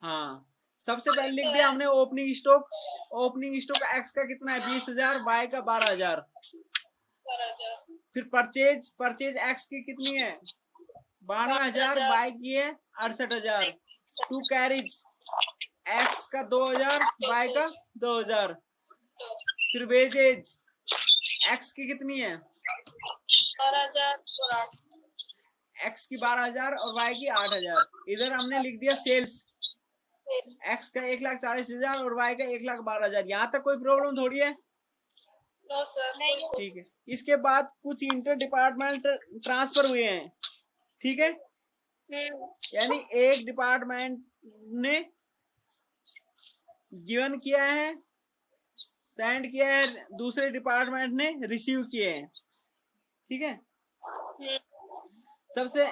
हाँ, सबसे पहले लिख दिया हमने opening stock. Opening stock x का कितना है 20,000, वाई का 12,000। फिर परचेज एक्स की कितनी है 92,000, वाई की है 68,000। टू कैरिज एक्स का 2,000, वाई का 2,000। फिर वेजेज एक्स की कितनी है 12,000 एक्स की 12,000 और वाई की 8,000। इधर हमने लिख दिया सेल्स एक्स का 1,40,000 और वाई का 1,12,000। यहाँ तक कोई प्रॉब्लम थोड़ी है? नो सर, नहीं। ठीक है। इसके बाद कुछ इंटर डिपार्टमेंट ट्रांसफर हुए हैं, ठीक है। यानी एक डिपार्टमेंट ने गिवन किया है, सेंड किया है, दूसरे डिपार्टमेंट ने रिसीव किए हैं, ठीक है। सबसे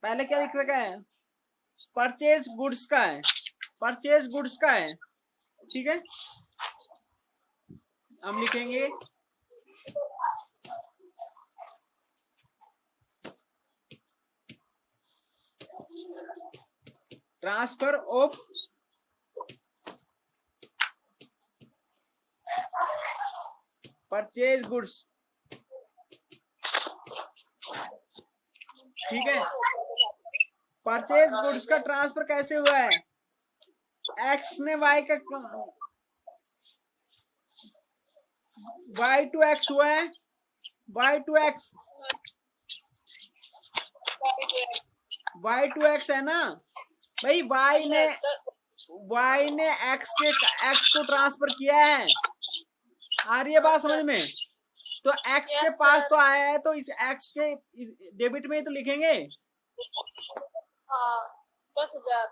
पहले क्या लिख रखा है परचेज गुड्स का है, परचेज गुड्स का है, ठीक है। हम लिखेंगे ट्रांसफर ऑफ परचेज गुड्स, ठीक है। परचेज गुड्स का ट्रांसफर कैसे हुआ है, एक्स ने वाई का वाई टू एक्स हुआ है, वाई टू एक्स है ना भाई। वाई ने एक्स को ट्रांसफर किया है। आ रही है बात समझ में? तो एक्स के पास तो आया है, तो इस एक्स के डेबिट में ही तो लिखेंगे। 10,000।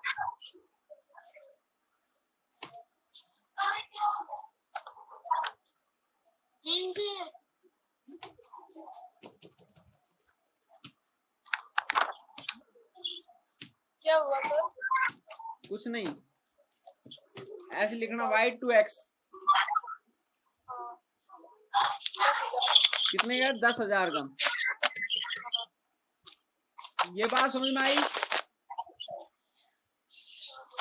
क्या हुआ सर? कुछ नहीं, ऐसे लिखना वाई टू एक्स कितने का 10,000 का। ये बात समझ में आई?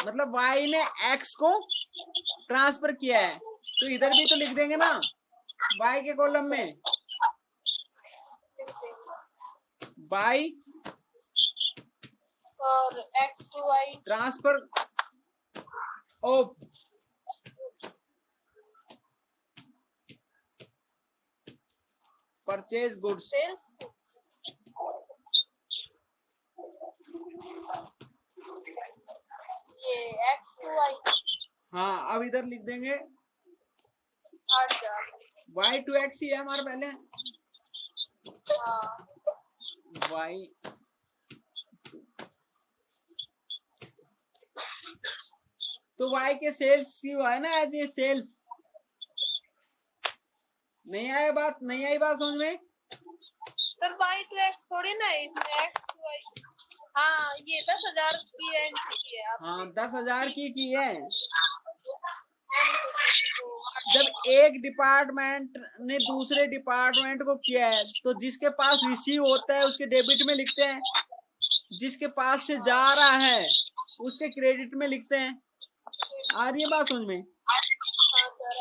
मतलब वाई ने एक्स को ट्रांसफर किया है, तो इधर भी तो लिख देंगे ना वाई के कॉलम में वाई और x to y transfer of purchase goods. Sales. ये एक्स टू वाई। हाँ, अब इधर लिख देंगे 8,000। वाई टू एक्स ही है हमारा पहले। वाई तो वाई के सेल्स की हुआ है ना एज ए सेल्स। नहीं आई बात समझ में? सर वाई टू एक्स थोड़ी ना है इसमें, एक्स टू वाई। हाँ, ये 10,000 की एंट्री की है आपने। हाँ, 10,000 की है। मैंने सोचा कि वो जब एक डिपार्टमेंट ने दूसरे डिपार्टमेंट को किया है, तो जिसके पास रिसीव होता है उसके डेबिट में लिखते हैं, जिसके पास से जा रहा है उसके क्रेडिट में लिखते हैं। आ रही है बात समझ में? हाँ सर।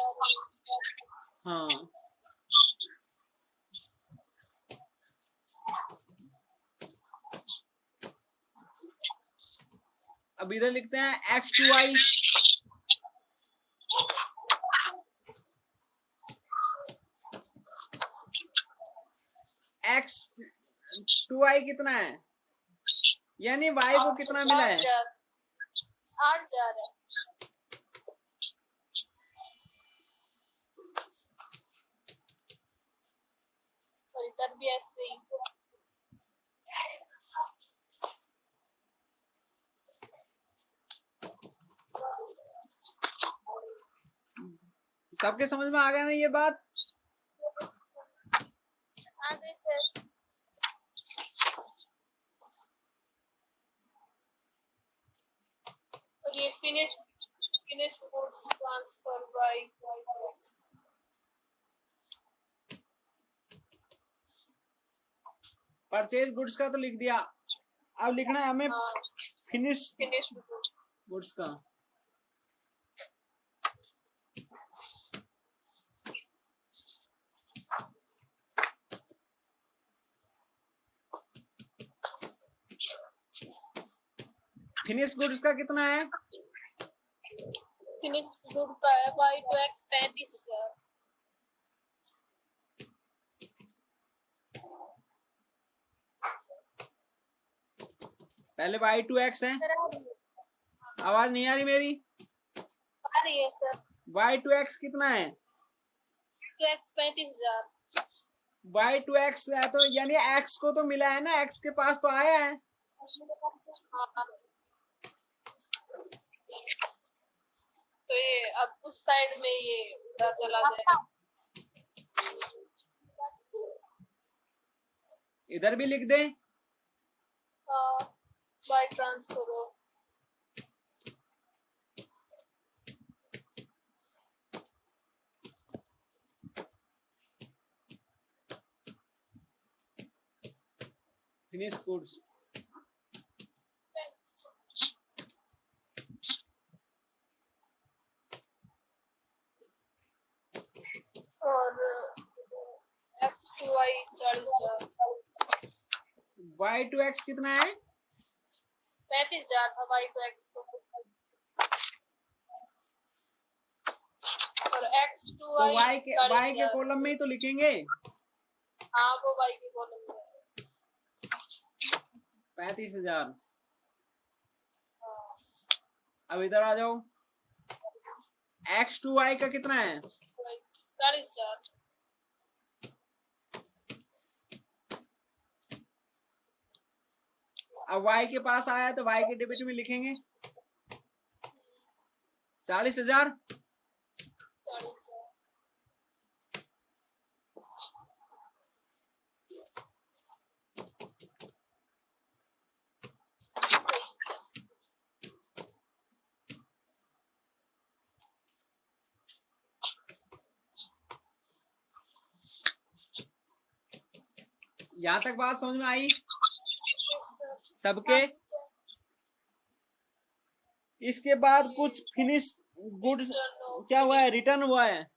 हाँ, अब इधर लिखते हैं x to y. X to y कितना है, यानी वाई को कितना मिला है 8,000 है। और इधर भी ऐसे ही। सबके समझ में आ गया ना ये बात? आगे सर। और ये finish goods transfer by purchase goods का तो लिख दिया, अब लिखना है हमें फिनिश गुड्स। गुड्स का। फिनिश गुड्स का कितना है? फिनिश गुड का है Y2X 35,000। पहले Y2X है। आवाज नहीं आ रही मेरी? आ रही है सर। Y2X कितना है? 2X 35,000। Y2X है तो यानी X को तो मिला है ना, X के पास तो आया है। हाँ। तो ये अब उस साइड में ये उधर चला जाएगा। इधर भी लिख दे। हाँ, बाय ट्रांसफर हो। Finish goods. और X2Y 40,000। Y2X कितना है? 35,000 था Y2X को। और X2Y तो Y के 40,000। कॉलम में ही तो लिखेंगे। हाँ, वो Y के कॉलम में 35,000। अब इधर आ जाओ। X2Y का कितना है? 40,000। अब Y के पास आया तो Y के डेबिट में लिखेंगे 40,000। यहाँ तक बात समझ में आई सबके? इसके बाद कुछ फिनिश गुड्स क्या हुआ है? रिटर्न हुआ है।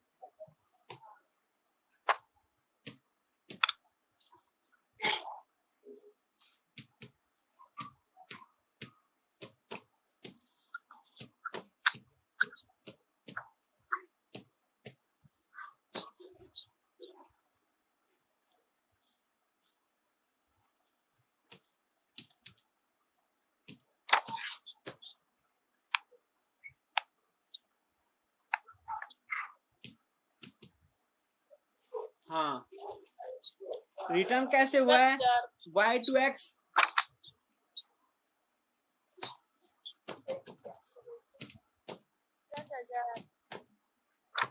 हाँ, रिटर्न कैसे हुआ है? 10,000। Y2X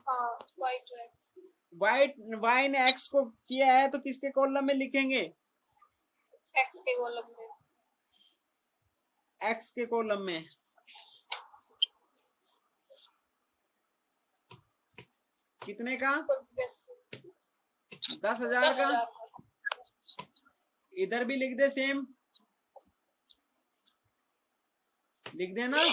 हाँ, Y2X। Y ने X को किया है तो किसके कॉलम में लिखेंगे? X के कॉलम में। X के कॉलम में। कितने का? 10,000 का। इधर भी लिख दे, सेम लिख देना।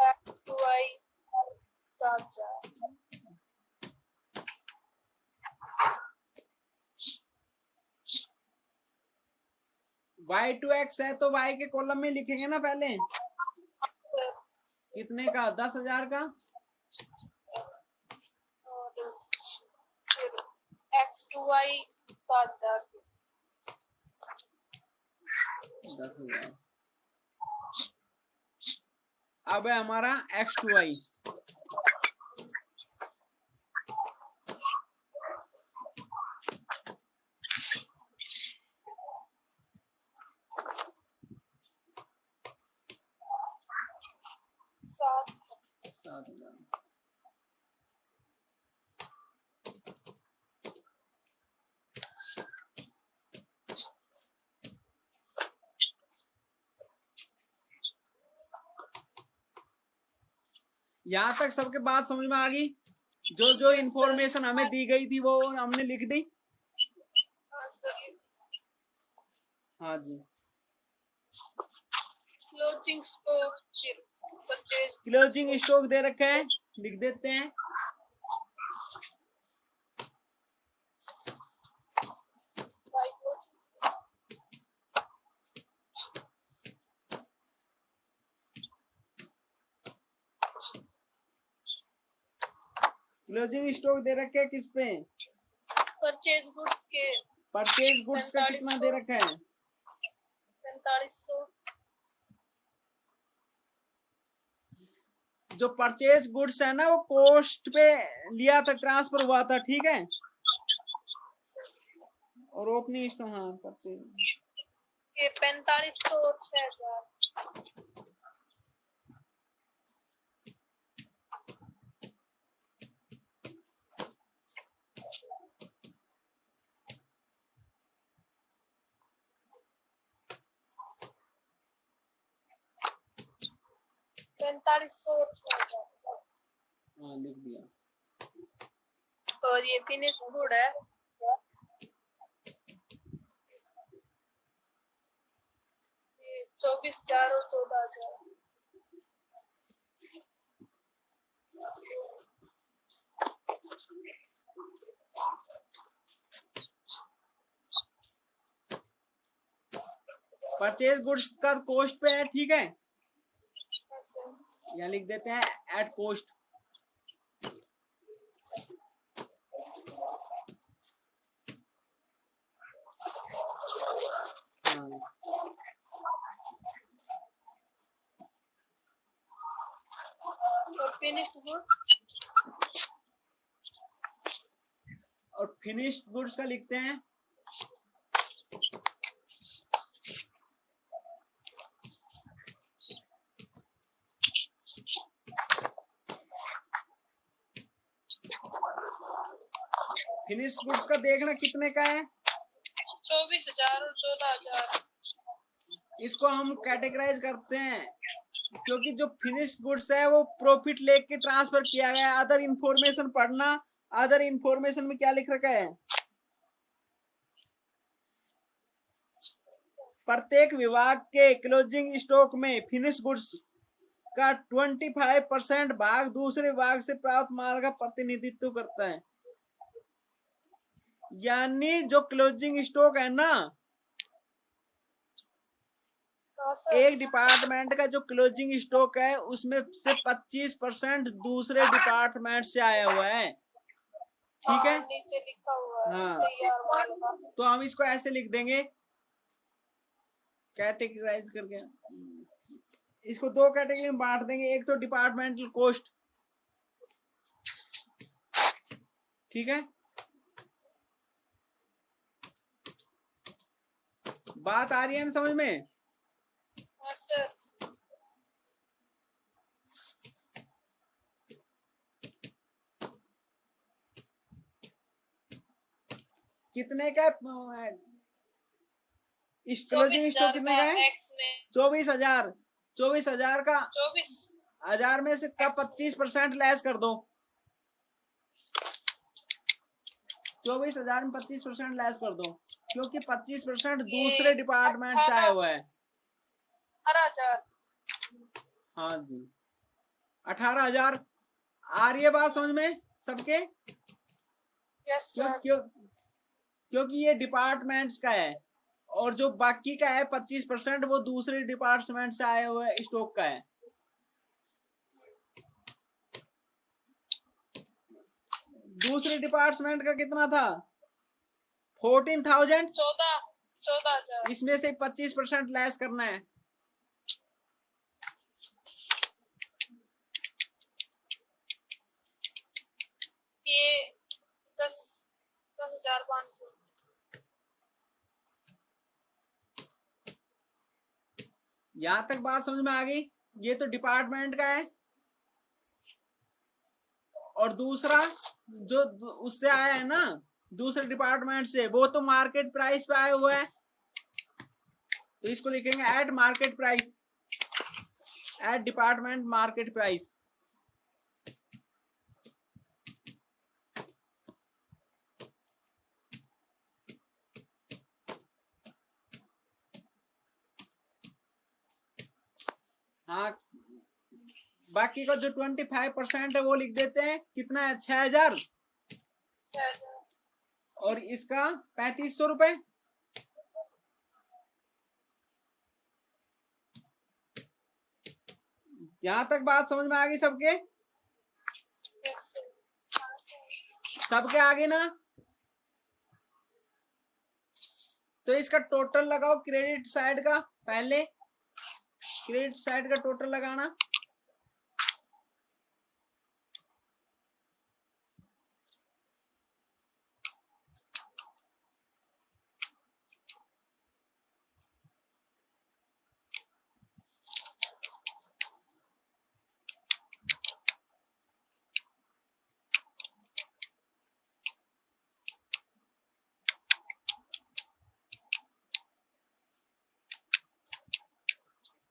X2Y 7,000। Y2X है तो Y के कॉलम में लिखेंगे ना पहले। कितने का? 10,000 का। और फिर X2Y 7,000। 10,000। अब है हमारा X2Y। यहाँ तक सबके बात समझ में आ गई? जो जो इंफॉर्मेशन हमें दी गई थी वो हमने लिख दी। हाँ जी। Closing stock, purchase, closing stock दे रखे हैं, लिख देते हैं। क्लोजिंग स्टॉक दे रखे हैं किस पे? परचेज गुड्स के। परचेज गुड्स का कितना दे रखा है? 4500। जो परचेज गुड्स है ना वो कॉस्ट पे लिया था, ट्रांसफर हुआ था, ठीक है। और ओपनिंग स्टॉक, हाँ परचेज ये 4500 और 6000। हाँ लिख दिया। और ये फिनिश गुड है, 24,000 और 14,000। परचेज गुड्स का कॉस्ट पे है, ठीक है। यहाँ लिख देते हैं एट कॉस्ट। और फिनिश्ड गुड, और फिनिश्ड गुड्स का लिखते हैं फिनिश गुड्स का देखना कितने का है? 24,000 और 14,000। इसको हम कैटेगराइज करते हैं क्योंकि जो फिनिश गुड्स है वो प्रॉफिट लेके ट्रांसफर किया गया है। अदर इंफॉर्मेशन पढ़ना, अदर इंफॉर्मेशन में क्या लिख रखा है? प्रत्येक विभाग के क्लोजिंग स्टॉक में फिनिश गुड्स का 25% भाग दूसरे विभाग से प्राप्त माल का प्रतिनिधित्व करता है। यानी जो क्लोजिंग स्टॉक है ना, एक डिपार्टमेंट का जो क्लोजिंग स्टॉक है उसमें से 25% दूसरे डिपार्टमेंट से आया हुआ है, ठीक है। नीचे लिखा हुआ है हाँ, तैयार माल का। तो हम इसको ऐसे लिख देंगे कैटेगराइज करके। इसको दो कैटेगरी में बांट देंगे, एक तो डिपार्टमेंटल कॉस्ट, ठीक है। बात आ रही है ना समझ में? हाँ सर। कितने का क्लोजिंग स्टॉक कितने का है? 24,000। 24,000 का 24,000 में से का 25% लेस कर दो। 24,000 में 25% लेस कर दो क्योंकि 25% दूसरे डिपार्टमेंट से आया हुआ है। 18,000। हाँ जी, 18,000। आ रही है बात समझ में सबके? Yes sir. क्योंकि ये डिपार्टमेंट्स का है और जो बाकी का है 25% वो दूसरे डिपार्टमेंट से आए हुए स्टॉक का है। दूसरे डिपार्टमेंट का कितना था? 14,000। 14,000। इसमें से 25% लेस करना है। ये 10,500। यहां तक बात समझ में आ गई? ये तो डिपार्टमेंट का है और दूसरा जो उससे आया है ना दूसरे डिपार्टमेंट से, वो तो मार्केट प्राइस पे आया हुआ है, तो इसको लिखेंगे at market price, at department market price. हाँ, बाकी का जो 25% है वो लिख देते हैं, कितना है 6,000, 6,000। और इसका 3,500 रुपए। यहां तक बात समझ में आ गई सबके? सबके आगे ना? तो इसका टोटल लगाओ क्रेडिट साइड का, पहले क्रेडिट साइड का टोटल लगाना।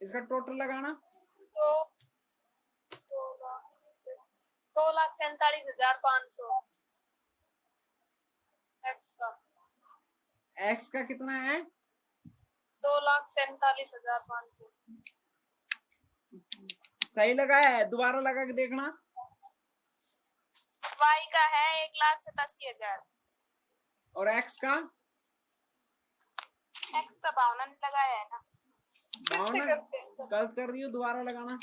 इसका टोटल लगाना। तो 2,47,500 एक्स का। एक्स का कितना है? 2,47,500। सही लगाया है? दोबारा लगा के देखना। वाई का है 1,87,000 और एक्स का? एक्स का 52 लगाया है ना। कैसे भावना करते हैं? गलत कर रही हो, दोबारा लगाना।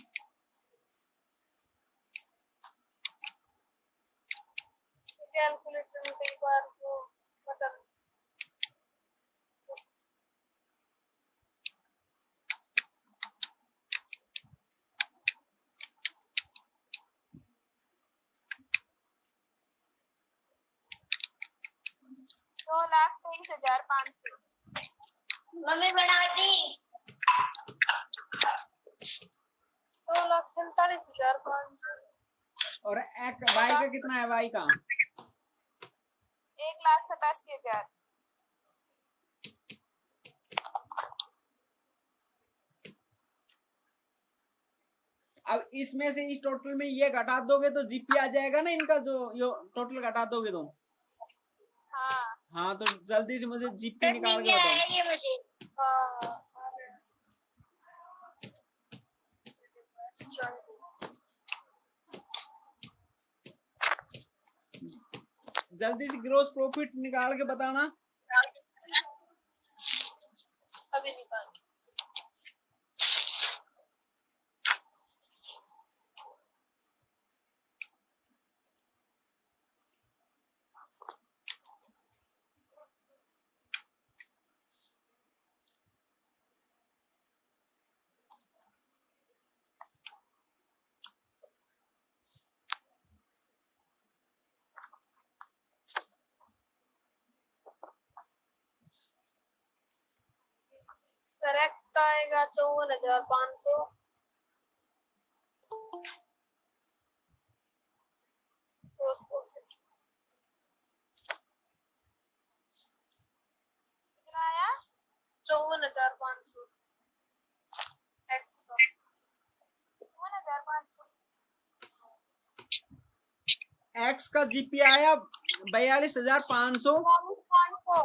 कैलकुलेटर में कई बार वो बटन। दो 2,23,500। मम्मी बना दी। 2,47,500। और वाई का कितना है? वाई का 1,87,000। अब इसमें से इस टोटल में ये घटा दोगे तो जीपी आ जाएगा ना इनका, जो टोटल घटा दोगे तो। हाँ, तो जल्दी से मुझे जीपी निकाल के बताओ। ये मुझे। हाँ, जल्दी से ग्रोस प्रॉफिट निकाल के बताना। अभी निकाल। सर एक्स का आएगा 54,500। कितना आया? 54,500 एक्स का। 1,500। एक्स का जीपी आया 42,500। 42,500।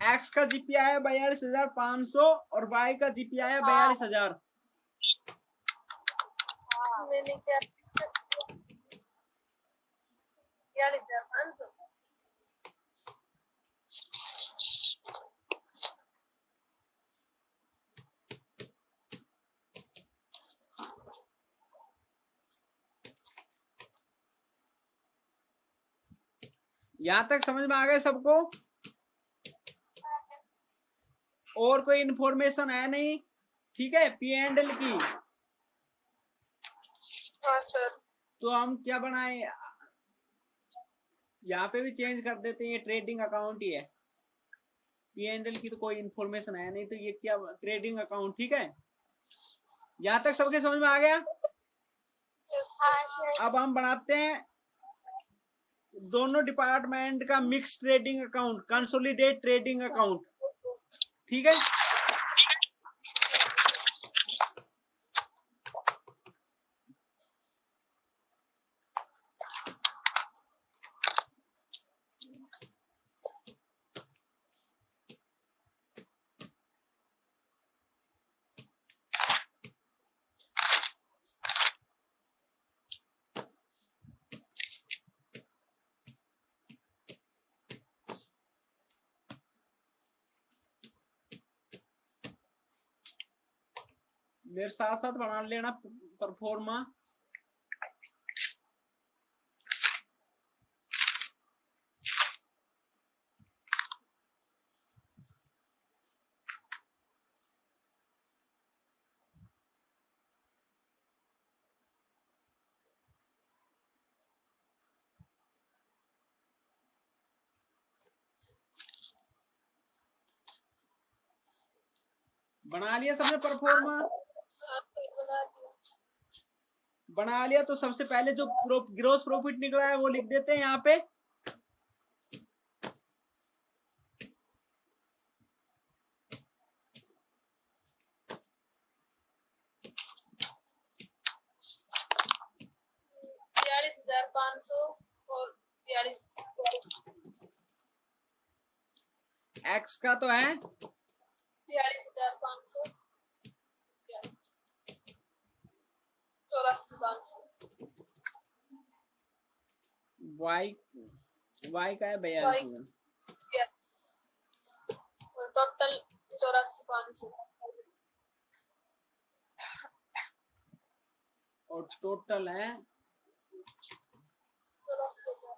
एक्स का जीपी आया 42,500 और वाई का जीपी आया 42,000। मैंने क्या 42,500। यहां तक समझ में आ गए सबको? और कोई इन्फॉर्मेशन है नहीं? ठीक है, पी एंड एल की। हाँ सर। तो हम क्या बनाए, यहाँ पे भी चेंज कर देते हैं, ये ट्रेडिंग अकाउंट ही है। पी एंड एल की तो कोई इन्फॉर्मेशन है नहीं, तो ये क्या ट्रेडिंग अकाउंट। ठीक है, यहाँ तक सबके समझ में आ गया? अब हम बनाते हैं दोनों डिपार्टमेंट का mix trading account, consolidate trading account. ठीक है, मेरे साथ साथ बना लेना परफॉर्मा। बना लिया सबने परफॉर्मा? बना लिया तो सबसे पहले जो ग्रोस प्रॉफिट निकला है वो लिख देते हैं यहाँ पे। एक्स का तो है 42,500, 84,500। वाई का है 42,000 और टोटल 84,500 और टोटल है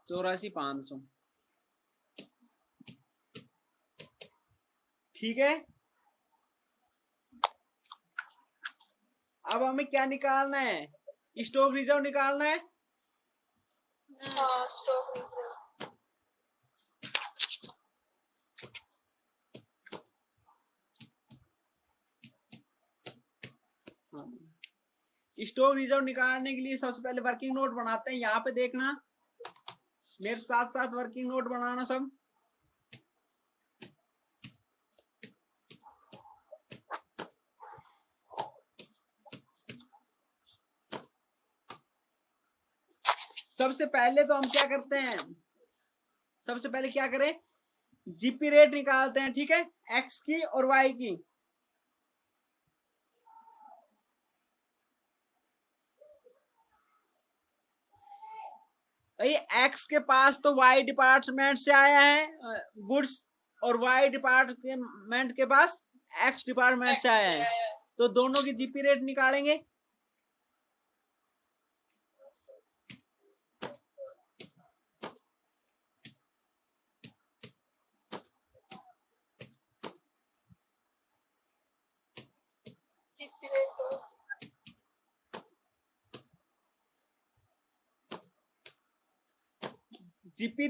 84,500। ठीक है, अब हमें क्या निकालना है? स्टॉक रिजर्व निकालना है। हाँ, स्टॉक रिजर्व। स्टॉक रिजर्व निकालने के लिए सबसे पहले वर्किंग नोट बनाते हैं। यहाँ पे देखना, मेरे साथ साथ वर्किंग नोट बनाना सब। सबसे पहले तो हम क्या करते हैं, सबसे पहले क्या करें, जीपी रेट निकालते हैं। ठीक है, एक्स की और वाई की। भाई एक्स के पास तो वाई डिपार्टमेंट से आया है गुड्स, और वाई डिपार्टमेंट के पास एक्स डिपार्टमेंट से आया है, तो दोनों की जीपी रेट निकालेंगे। जीपी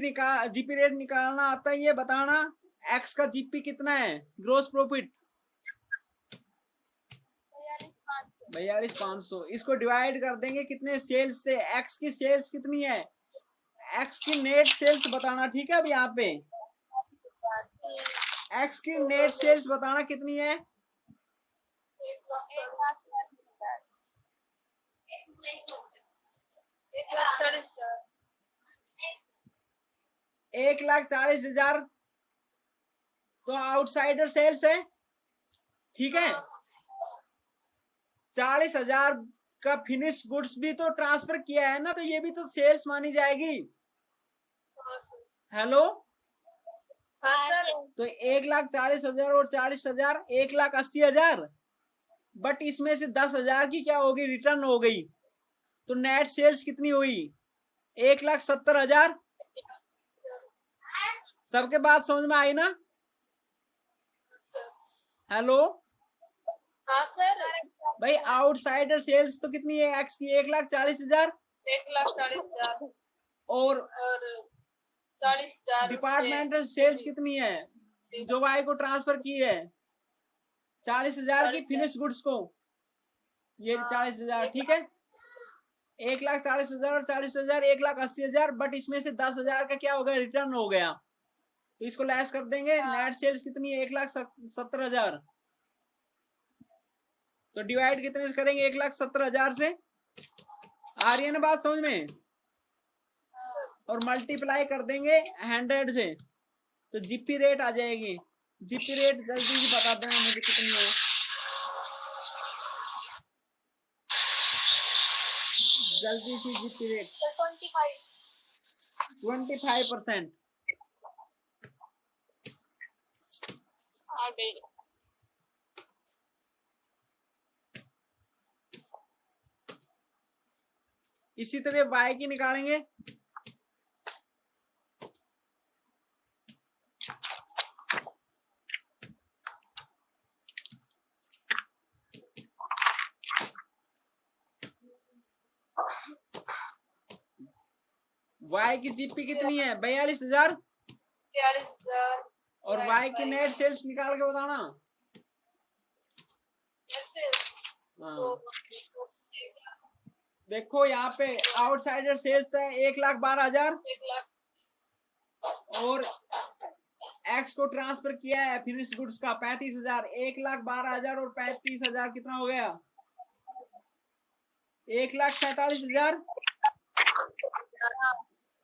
रेट निकालना आता है, ये बताना एक्स का जीपी कितना है, ग्रोस प्रॉफिट 42,500। इसको डिवाइड कर देंगे कितने सेल्स से, एक्स की सेल्स कितनी है, एक्स की नेट सेल्स बताना। ठीक है, अब यहाँ पे एक्स की नेट सेल्स बताना कितनी है। 1,40,000 तो आउटसाइडर सेल्स है। ठीक है, 40,000 का फिनिश गुड्स भी तो ट्रांसफर किया है ना, तो ये भी तो सेल्स मानी जाएगी। हेलो, तो 1,40,000 और 40,000 1,80,000, बट इसमें से 10,000 की क्या होगी, रिटर्न हो गई, तो नेट सेल्स कितनी हुई, 1,70,000। सबके बात समझ में आई ना? हेलो, हाँ सर। भाई आउटसाइडर सेल्स तो कितनी है एक्स की, 1,40,000, 1,40,000 और 40,000 डिपार्टमेंटल सेल्स कितनी है जो वाई को ट्रांसफर की है, 40,000 की फिनिश गुड्स को, ये 40,000। ठीक है, 1,40,000 और 40,000 1,80,000, बट इसमें से 10,000 का क्या हो गया, रिटर्न हो गया, तो इसको लेस कर देंगे। नेट सेल्स कितनी है, 1,70,000, तो डिवाइड कितने से करेंगे, 1,70,000 से। आ रही है ना बात समझ में? और मल्टीप्लाई कर देंगे 100 से, तो जीपी रेट आ जाएगी। जीपी रेट जल्दी से बता देना मुझे कितनी है, जल्दी से जीपी रेट। 25%। इसी तरह वाई की निकालेंगे। वाई की जीपी कितनी है? 42,000। 42,000 और वाई की नेट सेल्स निकाल के बताना। हाँ। देखो यहाँ पे आउटसाइडर सेल्स है 1,12,000 और एक्स को ट्रांसफर किया है फिनिश गुड्स का 35,000। 1,12,000 और 35,000 कितना हो गया? 1,47,000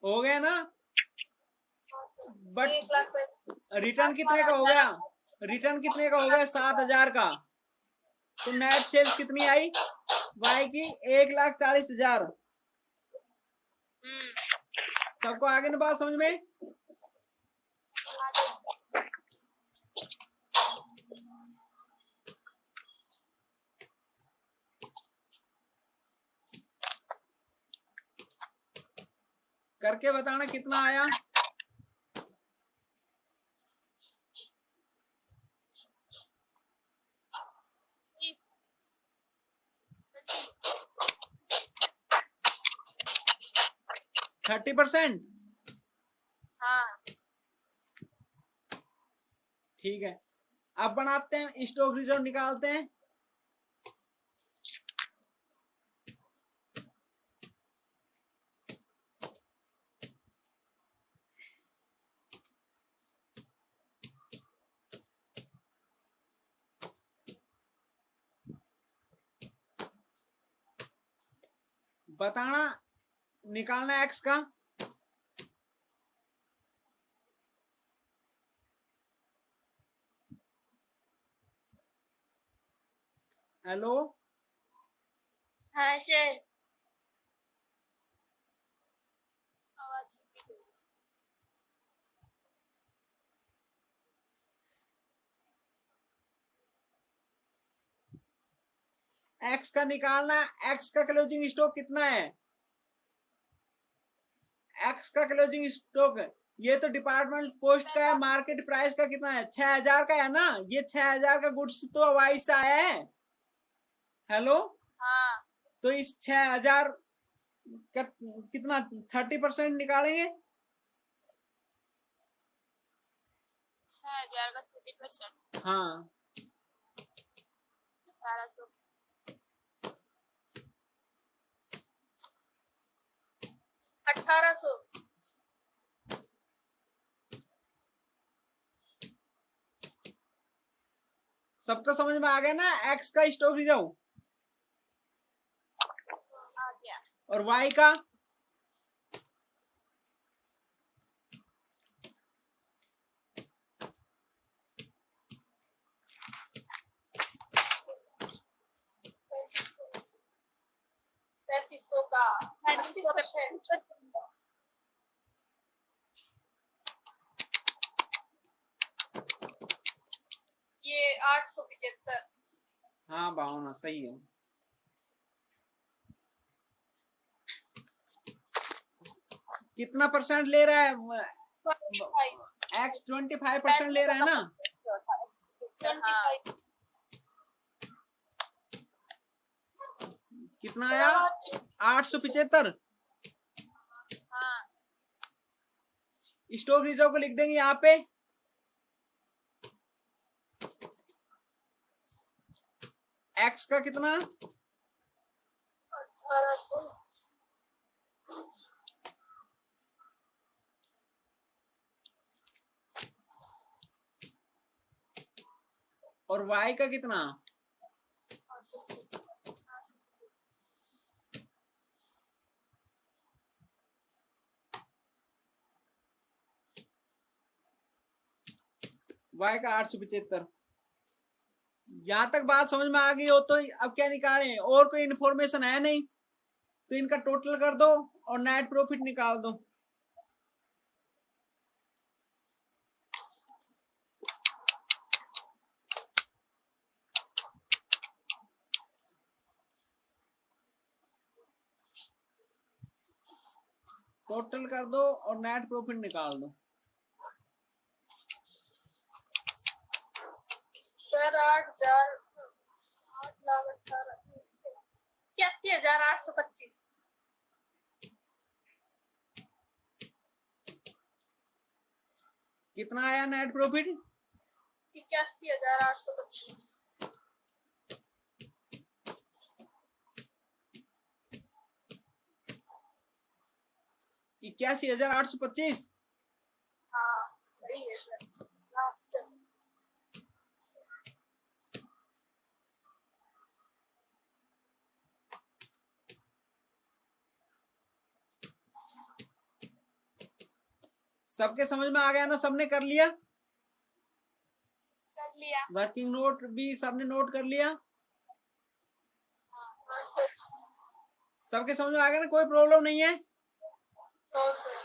हो गया ना। बट रिटर्न कितने का हो गया? रिटर्न कितने का हो गया? 7,000 का। तो नेट सेल्स कितनी आई वाई की? 1,40,000। सबको आगे ना बात समझ में? करके बताना कितना आया। थर्टी 30%। हाँ ठीक है, अब बनाते हैं स्टॉक रिजर्व निकालते हैं। बताना निकालना एक्स का। हेलो हाँ सर। एक्स का निकालना। एक्स का क्लोजिंग स्टॉक कितना है? एक्स का क्लोजिंग स्टॉक ये तो डिपार्टमेंट पोस्ट का है। मार्केट प्राइस का कितना है? 6,000 का है ना। ये 6,000 का गुड्स तो वाई से आया है। हेलो, हाँ तो इस 6,000 का कितना 30% निकालेंगे? 6,000 का 30%। हाँ 1800। 1800। सबको समझ में आ गया ना? एक्स का स्टॉक रिजर्व आ गया। और वाई का। पैंतीस सौ का 25%। ये 875। हाँ भावना सही है। कितना परसेंट ले रहा है एक्स? 25% ले रहा है ना। 25। कितना आया? 875। हाँ स्टॉक रिजर्व को लिख देंगे यहाँ पे। एक्स का कितना? 1800। और वाई का कितना? वाई का 875। यहां तक बात समझ में आ गई हो तो अब क्या निकालें? और कोई इन्फॉर्मेशन है नहीं तो इनका टोटल कर दो और नेट प्रॉफिट निकाल दो। टोटल कर दो और नेट प्रॉफिट निकाल दो। सर 81,825। कितना आया नेट प्रॉफिट? 81,825। 81,825। हाँ सही है सर। सबके समझ में आ गया ना? सबने कर लिया? कर लिया। वर्किंग नोट भी सबने नोट कर लिया? हाँ सर। सबके समझ में आ गया ना? कोई प्रॉब्लम नहीं है? हाँ सर।